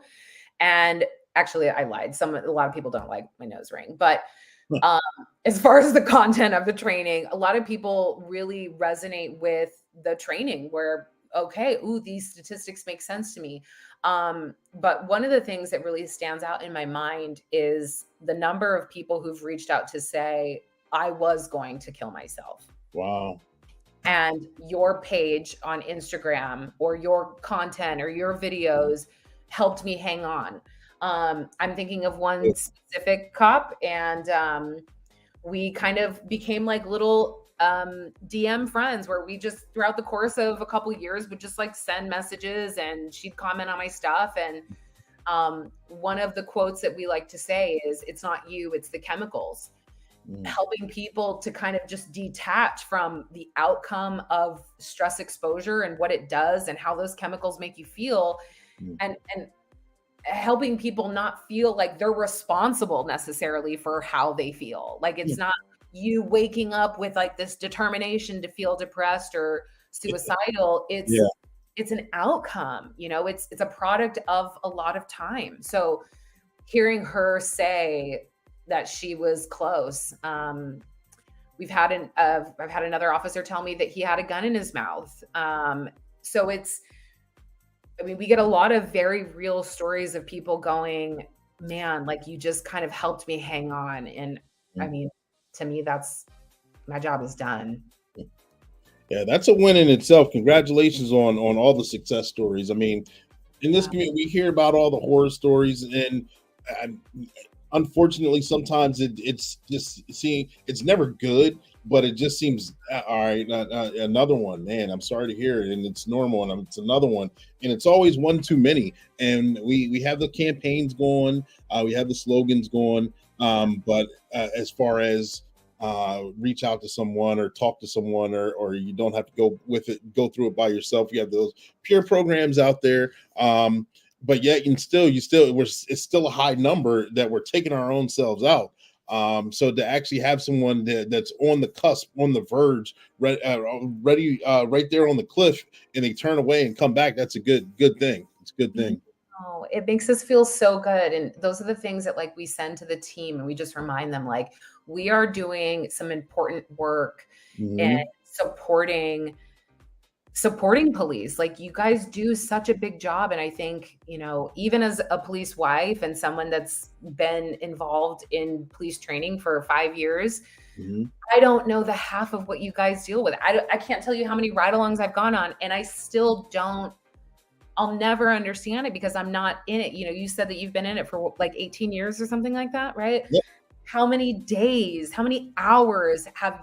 And actually, I lied. A lot of people don't like my nose ring, but as far as the content of the training, a lot of people really resonate with the training where, okay, ooh, these statistics make sense to me. But one of the things that really stands out in my mind is the number of people who've reached out to say, I was going to kill myself. Wow. And your page on Instagram or your content or your videos helped me hang on. I'm thinking of one specific cop, and we kind of became like little DM friends where we just throughout the course of a couple of years would just like send messages, and she'd comment on my stuff. And one of the quotes that we like to say is, it's not you, it's the chemicals. Helping people to kind of just detach from the outcome of stress exposure and what it does and how those chemicals make you feel, and helping people not feel like they're responsible necessarily for how they feel. Like it's not you waking up with like this determination to feel depressed or suicidal. It's an outcome, it's a product of a lot of time. So hearing her say that she was close. I've had another officer tell me that he had a gun in his mouth. So we get a lot of very real stories of people going, man, like you just kind of helped me hang on. And to me, that's my job is done. Yeah, that's a win in itself. Congratulations on all the success stories. In this community, we hear about all the horror stories, and unfortunately, sometimes it's just it's never good, but it just seems all right. Another one, man. I'm sorry to hear it, and it's normal, and it's another one, and it's always one too many. And we have the campaigns going, we have the slogans going, but as far as reach out to someone or talk to someone, or you don't have to go through it by yourself. You have those peer programs out there. But yet, it's still a high number that we're taking our own selves out. So to actually have someone that's on the cusp, on the verge, ready, right there on the cliff, and they turn away and come back, that's a good thing. It's a good thing. Oh, it makes us feel so good. And those are the things that like we send to the team, and we just remind them like we are doing some important work and supporting police. Like you guys do such a big job. And I think, even as a police wife and someone that's been involved in police training for 5 years, I don't know the half of what you guys deal with. I can't tell you how many ride-alongs I've gone on, and I still I'll never understand it because I'm not in it. You said that you've been in it for like 18 years or something like that, right? Yep. How many days, how many hours has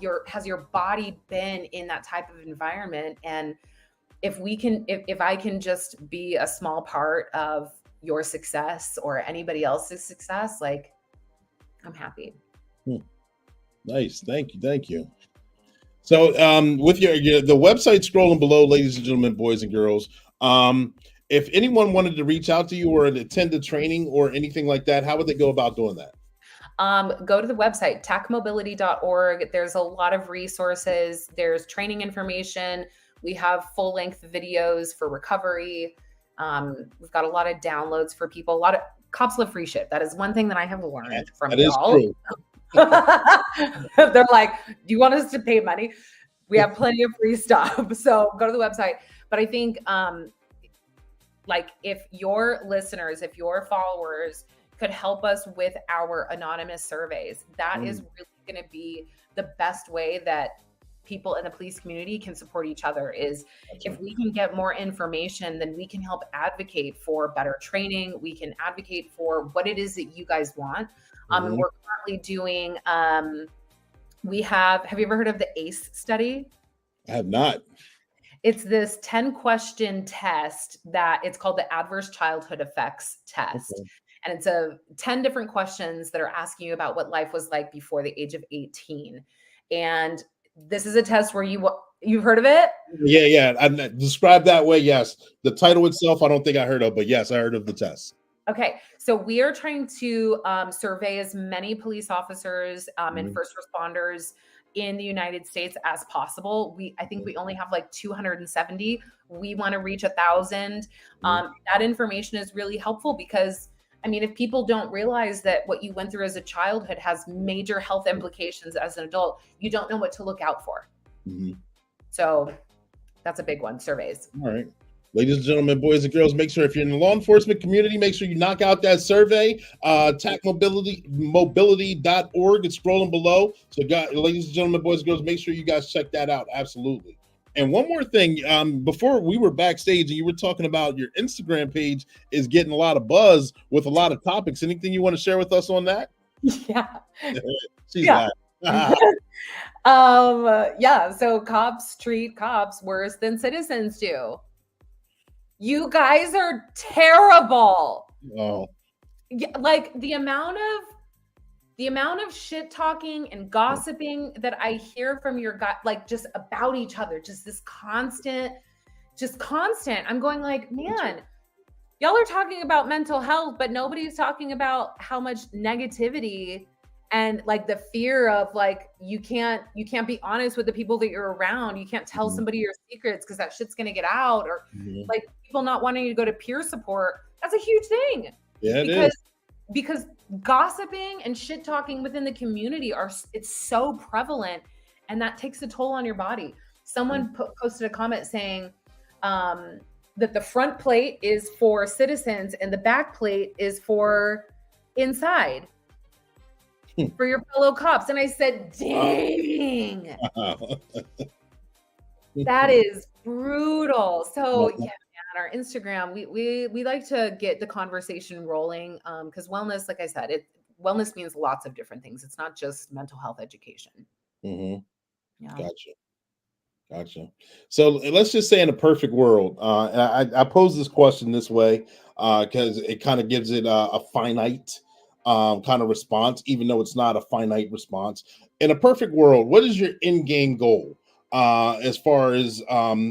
your body been in that type of environment? And if I can just be a small part of your success or anybody else's success, like I'm happy. Nice. Thank you. So with the website scrolling below, ladies and gentlemen, boys and girls, if anyone wanted to reach out to you or attend the training or anything like that, how would they go about doing that? Go to the website, tacmobility.org. There's a lot of resources. There's training information. We have full-length videos for recovery. We've got a lot of downloads for people. A lot of cops love free shit. That is one thing that I have learned from y'all. They're like, do you want us to pay money? We have plenty of free stuff. So go to the website. But I think like if your listeners, if your followers could help us with our anonymous surveys, that is really going to be the best way that people in the police community can support each other. Is if we can get more information, then we can help advocate for better training. We can advocate for what it is that you guys want. And we're currently doing, have you ever heard of the ACE study? I have not. It's this 10-question test that it's called the Adverse Childhood Effects Test. Okay. And it's 10 different questions that are asking you about what life was like before the age of 18. And This is a test where you've heard of it? Yeah. I described that way. Yes. The title itself, I don't think I heard of, but yes, I heard of the test. Okay, so we are trying to survey as many police officers and first responders in the United States as possible. I think we only have like 270. We want to reach 1,000. That information is really helpful because, I mean, if people don't realize that what you went through as a childhood has major health implications as an adult, you don't know what to look out for. So that's a big one, surveys. All right. Ladies and gentlemen, boys and girls, make sure if you're in the law enforcement community, make sure you knock out that survey. Tacmobility.org. It's scrolling below. So, ladies and gentlemen, boys and girls, make sure you guys check that out. Absolutely. And one more thing, before we were backstage and you were talking about your Instagram page is getting a lot of buzz with a lot of topics. Anything you want to share with us on that? Yeah. She's laughing. So cops treat cops worse than citizens do. You guys are terrible. Oh. Yeah, like the amount of shit talking and gossiping that I hear from your guy, like just about each other, just this constant. I'm going like, man, y'all are talking about mental health, but nobody's talking about how much negativity and like the fear of like you can't be honest with the people that you're around. You can't tell somebody your secrets because that shit's gonna get out, or like people not wanting to go to peer support. That's a huge thing. Yeah, because gossiping and shit talking within the community it's so prevalent, and that takes a toll on your body. Someone posted a comment saying that the front plate is for citizens and the back plate is for inside. For your fellow cops. And I said, dang, that is brutal. So yeah, man, our Instagram, we like to get the conversation rolling because wellness, like I said, wellness means lots of different things. It's not just mental health education. Yeah. Gotcha. So let's just say in a perfect world, I pose this question this way because it kind of gives it a finite kind of response, even though it's not a finite response. In a perfect world, what is your in-game goal as far as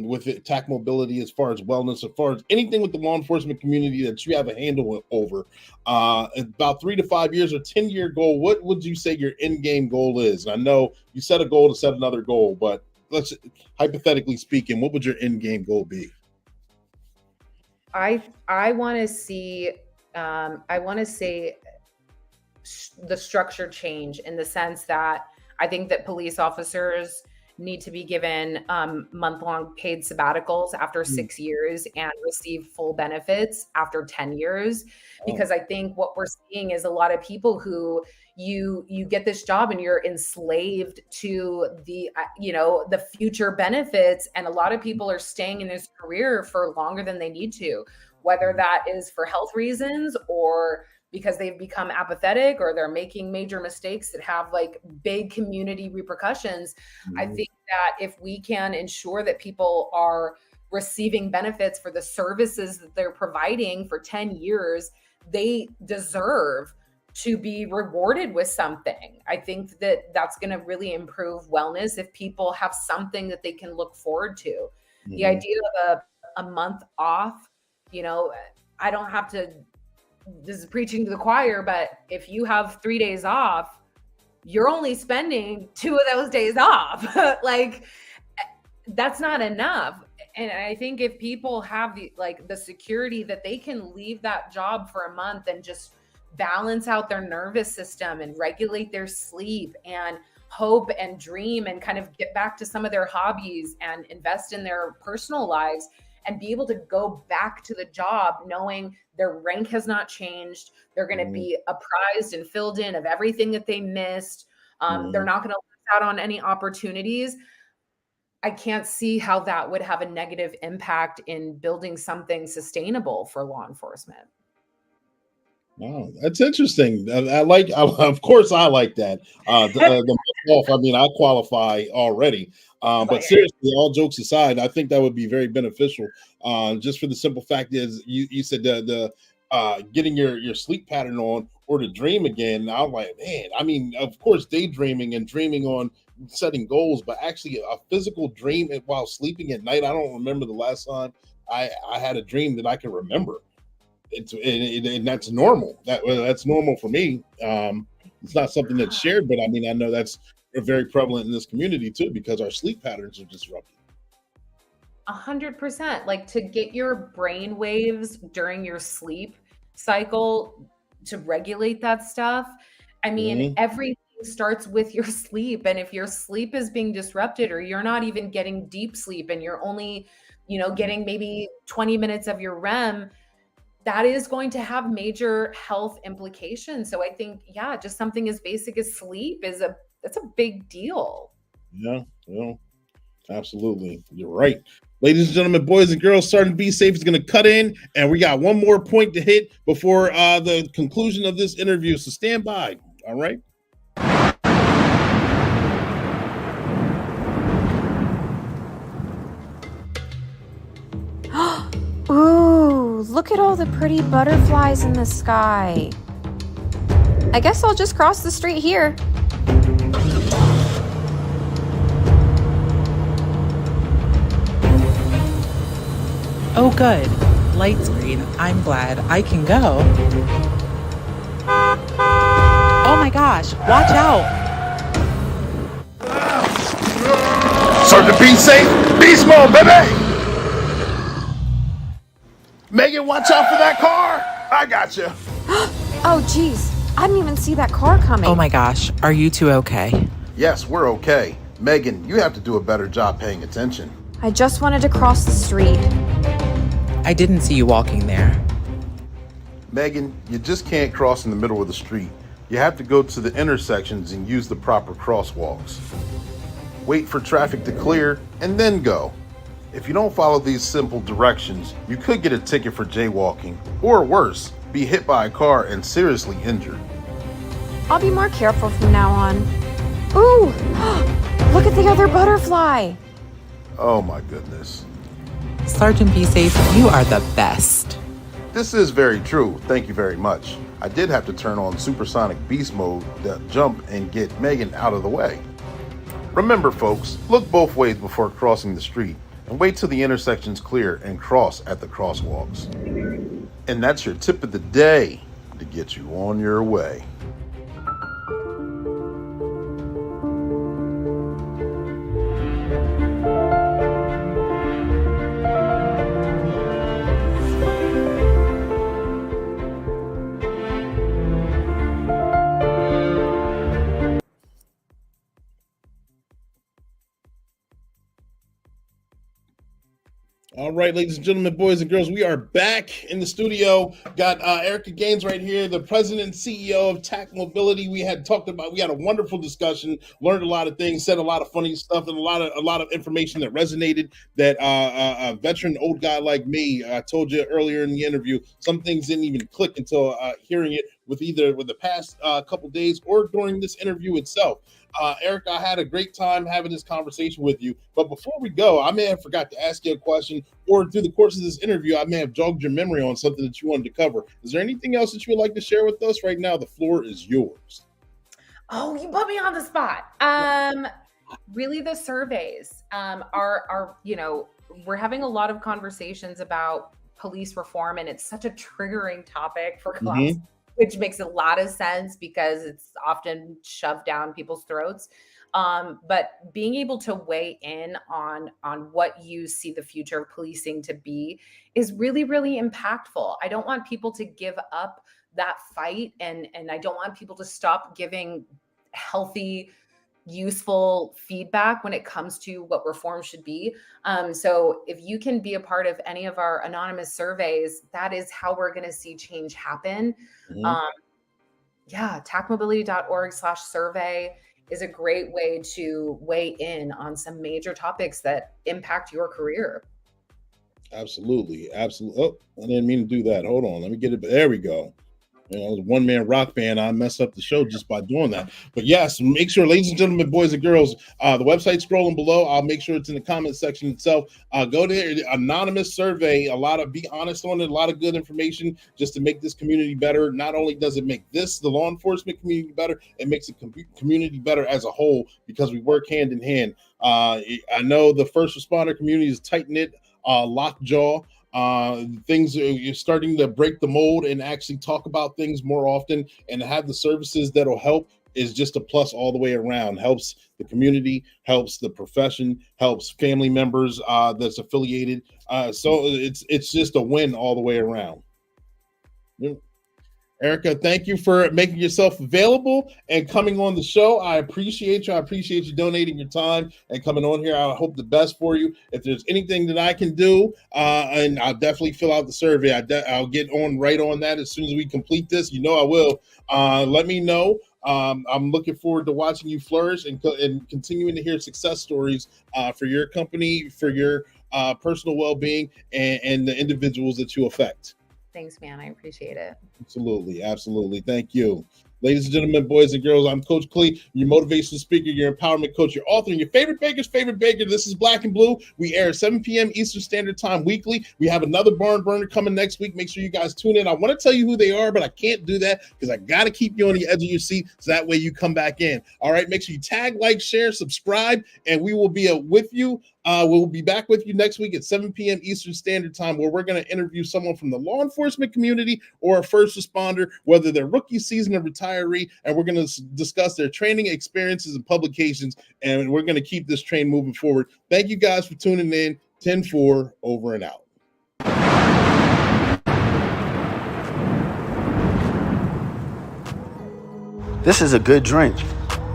with Tacmobility, as far as wellness, as far as anything with the law enforcement community that you have a handle over? About 3 to 5 years or 10-year goal, what would you say your in-game goal is? And I know you set a goal to set another goal, but let's hypothetically speaking, what would your in-game goal be? I want to see the structure change in the sense that I think that police officers need to be given month-long paid sabbaticals after 6 years and receive full benefits after 10 years. Because I think what we're seeing is a lot of people who you get this job and you're enslaved to the future benefits. And a lot of people are staying in this career for longer than they need to, whether that is for health reasons or because they've become apathetic or they're making major mistakes that have like big community repercussions. I think that if we can ensure that people are receiving benefits for the services that they're providing for 10 years, they deserve to be rewarded with something. I think that that's going to really improve wellness if people have something that they can look forward to. The idea of a month off, I don't have to, this is preaching to the choir, but if you have 3 days off, you're only spending 2 of those days off. Like, that's not enough. And I think if people have the security that they can leave that job for a month and just balance out their nervous system and regulate their sleep and hope and dream and kind of get back to some of their hobbies and invest in their personal lives and be able to go back to the job knowing their rank has not changed. They're going to be apprised and filled in of everything that they missed. They're not going to lose out on any opportunities. I can't see how that would have a negative impact in building something sustainable for law enforcement. Wow, that's interesting. Of course, I like that. I qualify already. But seriously, all jokes aside, I think that would be very beneficial. Just for the simple fact is, you said the getting your sleep pattern on, or to dream again. And I'm like, man, I mean, of course, daydreaming and dreaming on setting goals, but actually a physical dream while sleeping at night. I don't remember the last time I had a dream that I can remember. And that's normal. That's normal for me. It's not something that's shared, but I mean, I know that's very prevalent in this community too, because our sleep patterns are disrupted. 100%. Like, to get your brain waves during your sleep cycle to regulate that stuff. I mean, everything starts with your sleep. And if your sleep is being disrupted, or you're not even getting deep sleep and you're only, getting maybe 20 minutes of your REM, that is going to have major health implications. So I think, yeah, just something as basic as sleep that's a big deal. Yeah, well, absolutely. You're right. Ladies and gentlemen, boys and girls, Sergeant Be Safe is going to cut in, and we got one more point to hit before the conclusion of this interview. So stand by. All right. Ooh, look at all the pretty butterflies in the sky. I guess I'll just cross the street here. Oh, good. Light's green. I'm glad I can go. Oh my gosh, watch out. Sergeant Be Safe, Beast Mode, baby! Megan, watch out for that car! I got you. Oh, geez. I didn't even see that car coming. Oh my gosh, are you two okay? Yes, we're okay. Megan, you have to do a better job paying attention. I just wanted to cross the street. I didn't see you walking there. Megan, you just can't cross in the middle of the street. You have to go to the intersections and use the proper crosswalks. Wait for traffic to clear and then go. If you don't follow these simple directions, you could get a ticket for jaywalking, or worse, be hit by a car and seriously injured. I'll be more careful from now on. Ooh, look at the other butterfly. Oh my goodness. Sergeant Be Safe, you are the best. This is very true. Thank you very much. I did have to turn on supersonic beast mode to jump and get Megan out of the way. Remember, folks, look both ways before crossing the street and wait till the intersection's clear and cross at the crosswalks. And that's your tip of the day to get you on your way. All right, ladies and gentlemen, boys and girls, we are back in the studio. Got Erica Gaines right here, the president and CEO of Tacmobility. We had a wonderful discussion, learned a lot of things, said a lot of funny stuff, and a lot of information that resonated. That a veteran old guy like me, I told you earlier in the interview, some things didn't even click until hearing it with the past couple days or during this interview itself. Erica, I had a great time having this conversation with you. But before we go, I may have forgot to ask you a question, or through the course of this interview, I may have jogged your memory on something that you wanted to cover. Is there anything else that you would like to share with us right now? The floor is yours. Oh, you put me on the spot. Really, the surveys are we're having a lot of conversations about police reform, and it's such a triggering topic for clubs. Which makes a lot of sense because it's often shoved down people's throats. But being able to weigh in on what you see the future of policing to be is really, really impactful. I don't want people to give up that fight, and I don't want people to stop giving healthy, useful feedback when it comes to what reform should be. So if you can be a part of any of our anonymous surveys, that is how we're going to see change happen. Tacmobility.org/survey is a great way to weigh in on some major topics that impact your career. Absolutely. Oh, I didn't mean to do that. Hold on. Let me get it. There we go. You know, the one-man rock band. I mess up the show just by doing that. But yes, make sure, ladies and gentlemen, boys and girls, the website's scrolling below. I'll make sure it's in the comment section itself. Go there, anonymous survey. Be honest on it. A lot of good information just to make this community better. Not only does it make the law enforcement community better, it makes the community better as a whole because we work hand in hand. I know the first responder community is tight-knit, lockjaw. Things you're starting to break the mold and actually talk about things more often and have the services that'll help is just a plus all the way around. Helps the community, helps the profession, helps family members that's affiliated. So it's just a win all the way around. Erica, thank you for making yourself available and coming on the show. I appreciate you. I appreciate you donating your time and coming on here. I hope the best for you. If there's anything that I can do, and I'll definitely fill out the survey. I'll get right on that as soon as we complete this. You know I will. Let me know. I'm looking forward to watching you flourish and continuing to hear success stories for your company, for your personal well-being, and the individuals that you affect. Thanks, man. I appreciate it. Absolutely. Absolutely. Thank you. Ladies and gentlemen, boys and girls, I'm Coach Clee, your motivational speaker, your empowerment coach, your author, and your favorite baker's favorite baker. This is Black and Blue. We air 7 p.m. Eastern Standard Time weekly. We have another barn burner coming next week. Make sure you guys tune in. I want to tell you who they are, but I can't do that because I got to keep you on the edge of your seat so that way you come back in. All right. Make sure you tag, like, share, subscribe, and we will be with you. We'll be back with you next week at 7 p.m. Eastern Standard Time, where we're going to interview someone from the law enforcement community or a first responder, whether they're rookie season or retiree, and we're going to discuss their training experiences and publications, and we're going to keep this train moving forward. Thank you guys for tuning in. 10-4, over and out. This is a good drink.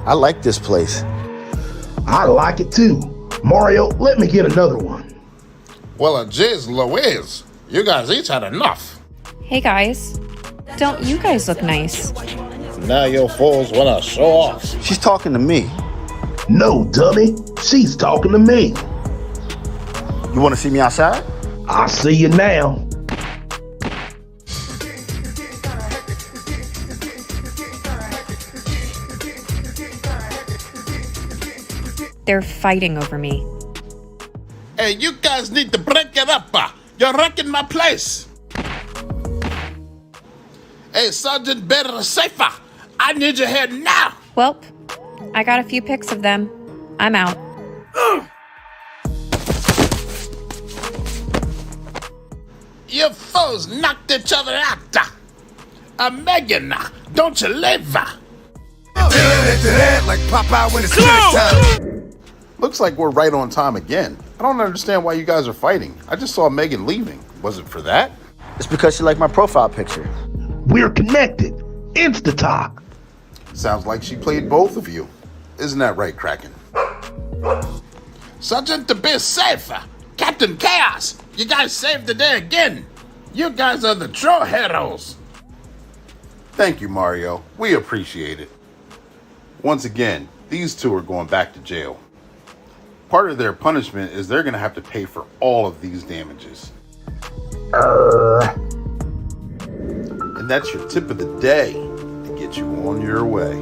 I like this place. I like it too. Mario, let me get another one. Well, jeez Louise, you guys each had enough. Hey guys, don't you guys look nice? Now your fools want to show off. She's talking to me. No, dummy. She's talking to me. You want to see me outside? I see you now. They're fighting over me. Hey, you guys need to break it up. You're wrecking my place. Hey, Sergeant Better Safer, I need your head now. Welp, I got a few pics of them. I'm out. You foes knocked each other out. Megan, don't you live? Like Popeye when it's time. Looks like we're right on time again. I don't understand why you guys are fighting. I just saw Megan leaving. Was it for that? It's because she liked my profile picture. We're connected. Insta-talk. Sounds like she played both of you. Isn't that right, Kraken? Sergeant to be safe. Captain Chaos, you guys saved the day again. You guys are the true heroes. Thank you, Mario. We appreciate it. Once again, these two are going back to jail. Part of their punishment is they're going to have to pay for all of these damages. And that's your tip of the day to get you on your way.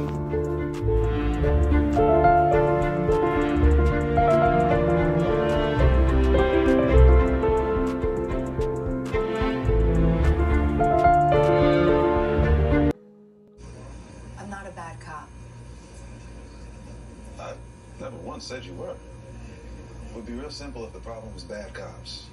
I'm not a bad cop. I never once said you were. It would be real simple if the problem was bad cops.